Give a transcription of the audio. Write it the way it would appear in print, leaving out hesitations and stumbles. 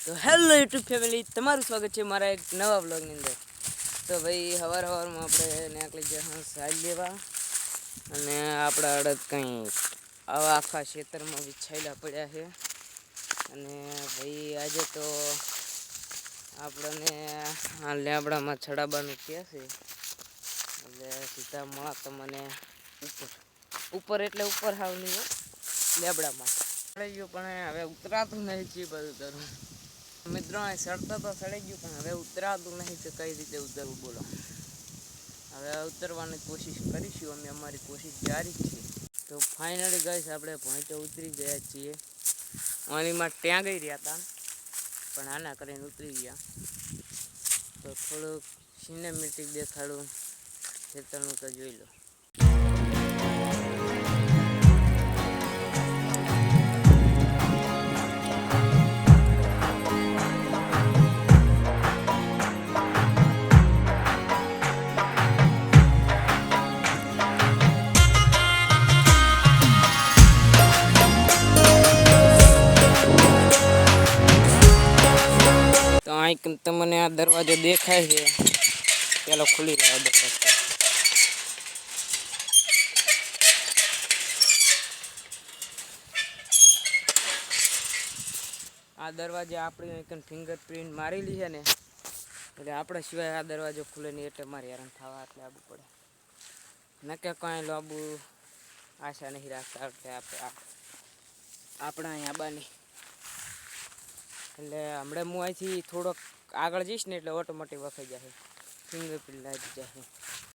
તો hello YouTube family, તમારું સ્વાગત છે મારા એક નવા બ્લોગની અંદર। તો ભાઈ સવારમાં આપણે નીકળી ગયા સાજ લેવા, અને આપણા અડદ કંઈ આવા આખા ખેતરમાં વિછાયેલા પડ્યા છે। અને ભાઈ આજે તો આપણને આ લેબડામાં છડાબાનું કહે છે, એટલે સીધા મળા તમને ઉપર એટલે ઉપર હાવ નહીં લેબડામાં ચડી ગયું, પણ હવે ઉતરાતું નહીં છે બધું કરું મિત્રો। ચડતા તો ચડી ગયું, પણ હવે ઉતરાતું નહીં કે કઈ રીતે ઉતરવું બોલો। હવે ઉતરવાની કોશિશ કરીશું, અમે અમારી કોશિશ જારી છે। તો ફાઇનલી ગાઈસ આપણે પહોંચે ઉતરી ગયા છીએ। આનીમાં ત્યાં ગઈ રહ્યા હતા, પણ આના કરીને ઉતરી ગયા। તો થોડુંક સિનેમેટિક દેખાડું ખેતરનું, તો જોઈ લો। તો અહીં તમને આ દરવાજો દેખાય છે, પેલો ખુલી રહ્યો દરવાજો। આ દરવાજે આપણે એક ફિંગરપ્રિન્ટ મારેલી છે ને, એટલે આપણે સિવાય આ દરવાજો ખુલે નહીં, એટલે મારે હેરાન થવા એટલે આવવું પડે। નકે કાંઈ લાંબુ આશા નહીં રાખતા, એટલે આપણા અહીંયા બાની એટલે હમણાં હું અહીંથી થોડોક આગળ જઈશ ને એટલે ઓટોમેટિક વખાઈ જશે, ફિંગરપ્રિન્ટ લાગી જશે।